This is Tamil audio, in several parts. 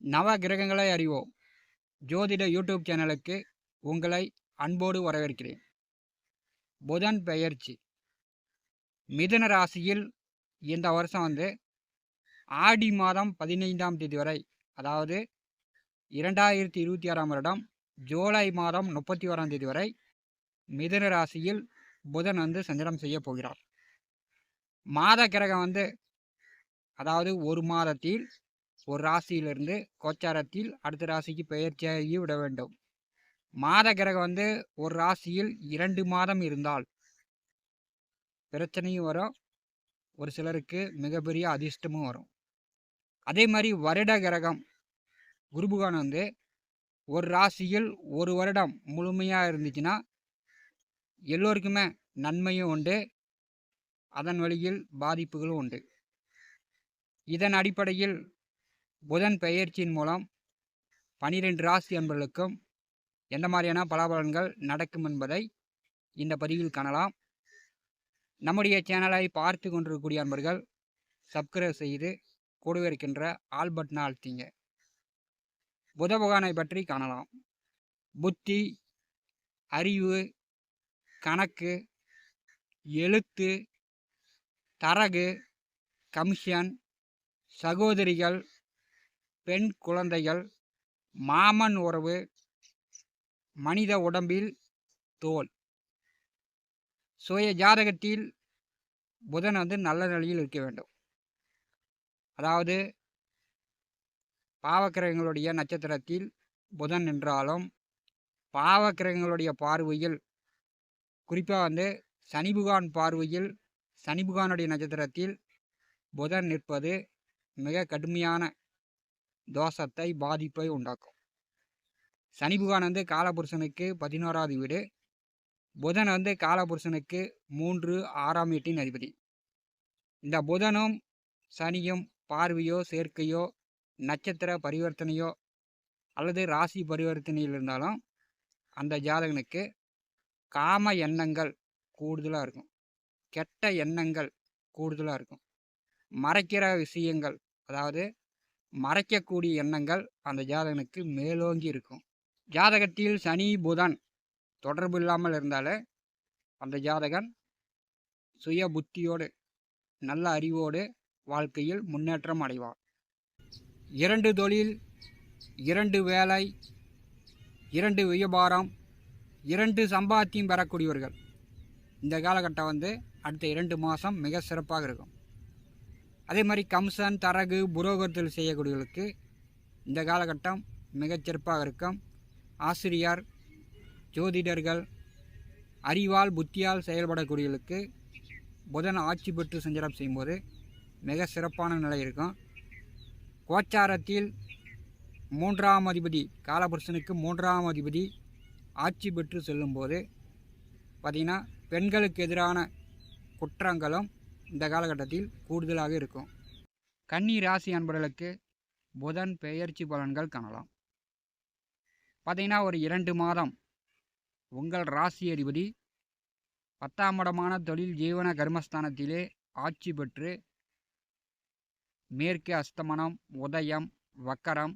நவ கிரகங்களை அறிவோம் ஜோதிட யூடியூப் சேனலுக்கு உங்களை அன்போடு வரவேற்கிறேன். புதன் பெயர்ச்சி மிதுன ராசியில் இந்த வருஷம் ஆடி மாதம் 15ஆம் தேதி வரை, அதாவது 2026ஆம் வருடம் ஜூலை மாதம் 31ஆம் தேதி வரை மிதுன ராசியில் புதன் சஞ்சாரம் செய்ய போகிறார். மாத கிரகம் அதாவது ஒரு மாதத்தில் ஒரு ராசியிலிருந்து கோச்சாரத்தில் அடுத்த ராசிக்கு பெயர்ச்சியாகி விட வேண்டும். மாத கிரகம் ஒரு ராசியில் 2 மாதம் இருந்தால் பிரச்சனையும் வரும், ஒரு சிலருக்கு மிகப்பெரிய அதிர்ஷ்டமும் வரும். அதே மாதிரி வருட கிரகம் குருபகவான் ஒரு ராசியில் ஒரு வருடம் முழுமையாக இருந்துச்சுன்னா எல்லோருக்குமே நன்மையும் உண்டு, அதன் வழியில் பாதிப்புகளும் உண்டு. இதன் அடிப்படையில் புதன் பெயர்ச்சியின் மூலம் 12 ராசி அன்பர்களுக்கும் எந்த மாதிரியான பலாபலன்கள் நடக்கும் என்பதை இந்த பதிவில் காணலாம். நம்முடைய சேனலை பார்த்து கொண்டிருக்கக்கூடிய அன்பர்கள் சப்ஸ்கிரைப் செய்து கூடவே இருக்கின்ற ஆல் பட்டனை அழுத்திங்க. புத பகவானை பற்றி காணலாம். புத்தி, அறிவு, கணக்கு, எழுத்து, தரகு, கமிஷன், சகோதரிகள், பெண் குழந்தைகள், மாமன் உறவு, மனித உடம்பில் தோல். சுய ஜாதகத்தில் புதன் நல்ல நிலையில் இருக்க வேண்டும். அதாவது பாவக்கிரகங்களுடைய நட்சத்திரத்தில் புதன் நின்றாலும் பாவக்கிரகங்களுடைய பார்வையில், குறிப்பாக சனி பகவான் பார்வையில் சனி பகவானுடைய நட்சத்திரத்தில் புதன் நிற்பது மிக கடுமையான தோஷத்தை, பாதிப்பை உண்டாக்கும். சனி பகவான் காலபுருஷனுக்கு 11ஆவது வீடு, புதன் காலபுருஷனுக்கு 3, 6ஆம் வீட்டின் அதிபதி. இந்த புதனும் சனியும் பார்வையோ சேர்க்கையோ நட்சத்திர பரிவர்த்தனையோ அல்லது ராசி பரிவர்த்தனையில் இருந்தாலும் அந்த ஜாதகனுக்கு காம எண்ணங்கள் கூடுதலாக இருக்கும், கெட்ட எண்ணங்கள் கூடுதலாக இருக்கும், மறைக்கிற விஷயங்கள், அதாவது மறைக்கக்கூடிய எண்ணங்கள் அந்த ஜாதகனுக்கு மேலோங்கி இருக்கும். ஜாதகத்தில் சனி புதன் தொடர்பு இல்லாமல் இருந்தாலே அந்த ஜாதகன் சுய புத்தியோடு நல்ல அறிவோடு வாழ்க்கையில் முன்னேற்றம் அடைவார். 2 தொழில், 2 வேலை, 2 வியாபாரம், 2 சம்பாத்தியம் பெறக்கூடியவர்கள் இந்த காலகட்டம் அடுத்த 2 மாதம் மிக சிறப்பாக இருக்கும். அதே மாதிரி கமிஷன், தரகு, புரோகத்தில் செய்யக்கூடியவர்களுக்கு இந்த காலகட்டம் மிகச்சிறப்பாக இருக்கும். ஆசிரியர், ஜோதிடர்கள், அறிவால் புத்தியால் செயல்படக்கூடியவர்களுக்கு புதன் ஆட்சி பெற்று சஞ்சாரம் செய்யும்போது மிக சிறப்பான நிலை இருக்கும். கோச்சாரத்தில் 3ஆம் அதிபதி, காலபுருஷனுக்கு 3ஆம் அதிபதி ஆட்சி பெற்று செல்லும்போது பார்த்திங்கன்னா பெண்களுக்கு எதிரான குற்றங்களும் இந்த காலகட்டத்தில் கூடுதலாக இருக்கும். கன்னி ராசி அன்பர்களுக்கு புதன் பெயர்ச்சி பலன்கள் காணலாம். பார்த்திங்கன்னா ஒரு 2 மாதம் உங்கள் ராசி அதிபதி 10ஆம் இடமான தொழில் ஜீவன கர்மஸ்தானத்திலே ஆட்சி பெற்று மேற்கு அஸ்தமனம், உதயம், வக்கரம்,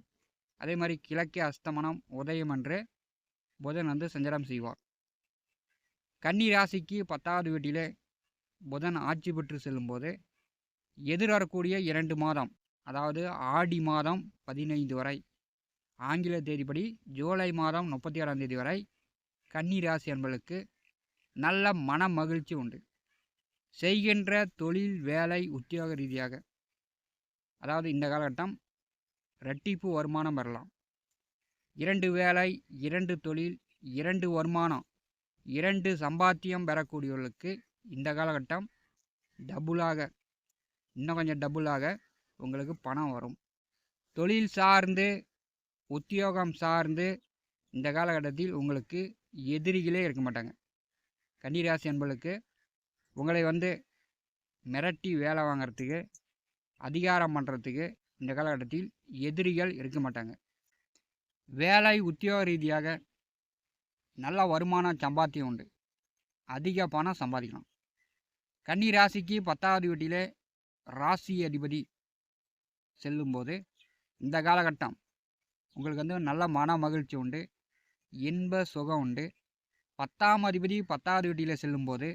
அதே மாதிரி கிழக்கு அஸ்தமனம், உதயம் என்று புதன் சஞ்சாரம் செய்வார். கன்னி ராசிக்கு 10ஆவது வீட்டிலே புதன் ஆட்சி பெற்று செல்லும்போது எதிர்வரக்கூடிய 2 மாதம், அதாவது ஆடி மாதம் 15 வரை, ஆங்கில தேதிப்படி ஜூலை மாதம் 36ஆம் தேதி வரை கன்னி ராசி என்பதற்கு நல்ல மன மகிழ்ச்சி உண்டு. செய்கின்ற தொழில், வேலை, உத்தியோக ரீதியாக, அதாவது இந்த காலகட்டம் இரட்டிப்பு வருமானம் பெறலாம். 2 வேலை, 2 தொழில், 2 வருமானம், 2 சம்பாத்தியம் பெறக்கூடியவர்களுக்கு இந்த காலகட்டம் டபுளாக, இன்னும் கொஞ்சம் டபுளாக உங்களுக்கு பணம் வரும். தொழில் சார்ந்து, உத்தியோகம் சார்ந்து இந்த காலகட்டத்தில் உங்களுக்கு எதிரிகளே இருக்க மாட்டாங்க. கன்னிராசி என்பவர்களுக்கு உங்களை மிரட்டி வேலை வாங்கிறதுக்கு, அதிகாரம் பண்ணுறதுக்கு இந்த காலகட்டத்தில் எதிரிகள் இருக்க மாட்டாங்க. வேலை, உத்தியோக ரீதியாக நல்ல வருமானம், சம்பாத்தியம் உண்டு, அதிக பணம் சம்பாதிக்கலாம். கன்னி ராசிக்கு 10ஆவது வீட்டிலே ராசி அதிபதி செல்லும்போது இந்த காலகட்டம் உங்களுக்கு வந்து நல்ல மன மகிழ்ச்சி உண்டு, இன்ப சுகம் உண்டு. 10ஆம் அதிபதி 10வது வீட்டில் செல்லும்போது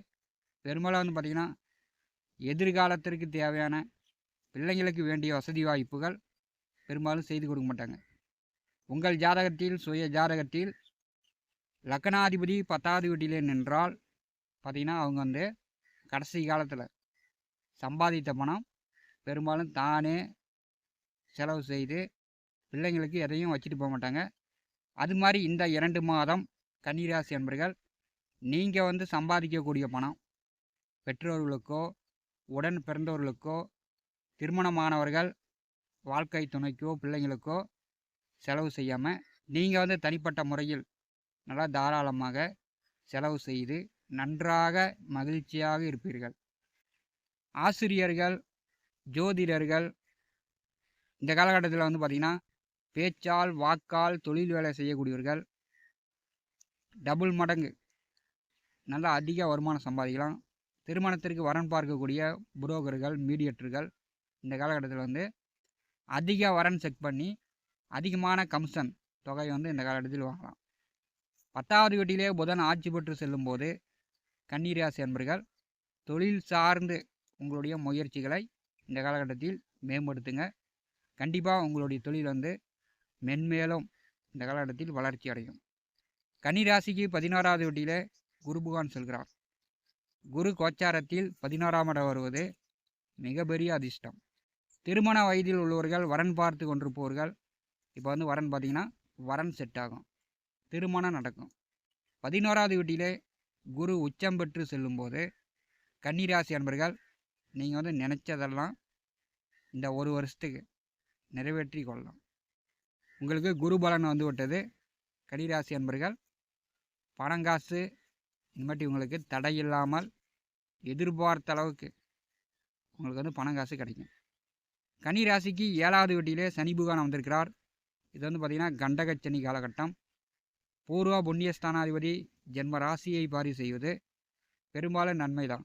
பெரும்பாலும் வந்து பார்த்திங்கன்னா எதிர்காலத்திற்கு தேவையான பிள்ளைங்களுக்கு வேண்டிய வசதி வாய்ப்புகள் பெரும்பாலும் செய்து கொடுக்க மாட்டாங்க. உங்கள் ஜாதகத்தில் சுய ஜாதகத்தில் லக்னாதிபதி 10வது வீட்டிலே நின்றால் பார்த்திங்கன்னா அவங்க வந்து கடைசி காலத்தில் சம்பாதித்த பணம் பெரும்பாலும் தானே செலவு செய்து பிள்ளைங்களுக்கு எதையும் வச்சுட்டு போக மாட்டாங்க. அது மாதிரி இந்த 2 மாதம் கன்னிராசி அன்பர்கள் நீங்கள் வந்து சம்பாதிக்கக்கூடிய பணம் பெற்றோர்களுக்கோ உடன் பிறந்தவர்களுக்கோ திருமணமானவர்கள் வாழ்க்கை துணைக்கோ பிள்ளைங்களுக்கோ செலவு செய்யாமல் நீங்கள் வந்து தனிப்பட்ட முறையில் நல்லா தாராளமாக செலவு செய்து நன்றாக மகிழ்ச்சியாக இருப்பீர்கள். ஆசிரியர்கள், ஜோதிடர்கள் இந்த காலகட்டத்தில் வந்து பார்த்திங்கன்னா பேச்சால் வாக்கால் தொழில் வேலை செய்யக்கூடியவர்கள் டபுள் மடங்கு நல்லா அதிக வருமானம் சம்பாதிக்கலாம். திருமணத்திற்கு வரன் பார்க்கக்கூடிய புரோக்கர்கள், மீடியேட்டர்கள் இந்த காலகட்டத்தில் வந்து அதிக வரன் செக் பண்ணி அதிகமான கமிஷன் தொகை வந்து இந்த காலகட்டத்தில் வாங்கலாம். 10வது வீட்டிலே புதன் ஆட்சி பெற்று செல்லும்போது கன்னிராசி அன்பர்கள் தொழில் சார்ந்து உங்களுடைய முயற்சிகளை இந்த காலகட்டத்தில் மேம்படுத்துங்க. கண்டிப்பாக உங்களுடைய தொழில் வந்து மென்மேலும் இந்த காலகட்டத்தில் வளர்ச்சி அடையும். கன்னிராசிக்கு 16வது வீட்டிலே குரு பகவான் செல்கிறார். குரு கோச்சாரத்தில் 16ஆம் இடம் வருவது மிகப்பெரிய அதிர்ஷ்டம். திருமண வயதில் உள்ளவர்கள் வரன் பார்த்து கொண்டிருப்பவர்கள் இப்போ வந்து வரன் பார்த்திங்கன்னா வரன் செட் ஆகும், திருமணம் நடக்கும். 11வது வீட்டிலே குரு உச்சம் பெற்று செல்லும்போது கன்னிராசி அன்பர்கள் நீங்கள் வந்து நினச்சதெல்லாம் இந்த ஒரு வருஷத்துக்கு நிறைவேற்றி கொள்ளலாம். உங்களுக்கு குரு பலன் வந்து விட்டது. கன்னிராசி அன்பர்கள் பணங்காசு இனிமேட்டு உங்களுக்கு தடையில்லாமல் எதிர்பார்த்த அளவுக்கு உங்களுக்கு வந்து பணங்காசு கிடைக்கும். கன்னிராசிக்கு 7வது வீட்டிலே சனி பகவான் வந்திருக்கிறார். இது வந்து பார்த்திங்கன்னா கண்டகச்சனி காலகட்டம். பூர்வ புண்ணியஸ்தானாதிபதி ஜென்ம ராசியை பாரி செய்வது பெரும்பாலும் நன்மைதான்.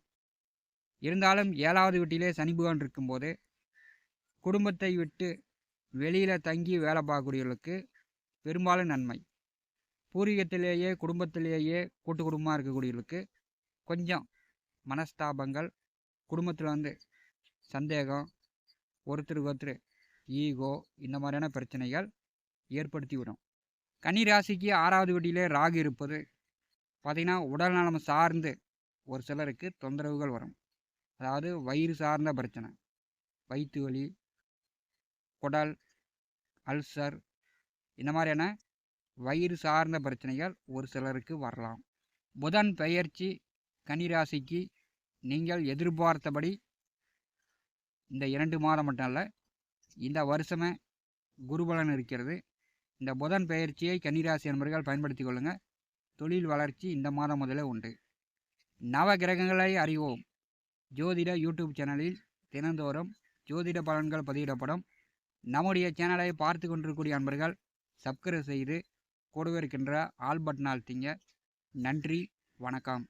இருந்தாலும் 7வது வீட்டிலே சனி பகவான் இருக்கும்போது குடும்பத்தை விட்டு வெளியில் தங்கி வேலை பார்க்கக்கூடியவர்களுக்கு பெரும்பாலும் நன்மை. பூர்வீகத்திலேயே குடும்பத்திலேயே கூட்டு குடும்பமாக இருக்கக்கூடியவர்களுக்கு கொஞ்சம் மனஸ்தாபங்கள், குடும்பத்தில் வந்து சந்தேகம், ஒருத்தருக்கு ஒருத்தர் ஈகோ இந்த மாதிரியான பிரச்சனைகள் ஏற்படுத்தி விடும். கன்னிராசிக்கு 6வது வீட்டிலே ராகு இருப்பது பார்த்திங்கன்னா உடல் நலம் சார்ந்து ஒரு சிலருக்கு தொந்தரவுகள் வரும். அதாவது வயிறு சார்ந்த பிரச்சனை, வயிற்று வலி, குடல் அல்சர் இந்த மாதிரியான வயிறு சார்ந்த பிரச்சனைகள் ஒரு சிலருக்கு வரலாம். புதன் பெயர்ச்சி கன்னிராசிக்கு நீங்கள் எதிர்பார்த்தபடி இந்த 2 மாதம் மட்டும் அல்ல, இந்த வருஷமே குருபலன் இருக்கிறது. இந்த புதன் பெயர்ச்சியை கன்னிராசி நண்பர்கள் பயன்படுத்தி கொள்ளுங்கள். தொழில் வளர்ச்சி இந்த மாதம் முதலே உண்டு. நவ கிரகங்களை அறிவோம் ஜோதிட யூடியூப் சேனலில் தினந்தோறும் ஜோதிட பலன்கள் பதிவிடப்படும். நம்முடைய சேனலை பார்த்து கொண்டிருக்கக்கூடிய நண்பர்கள் சப்ஸ்கிரைப் செய்து கூடவே இருக்கின்ற ஆல் பட்டன் அழுத்திங்க. நன்றி, வணக்கம்.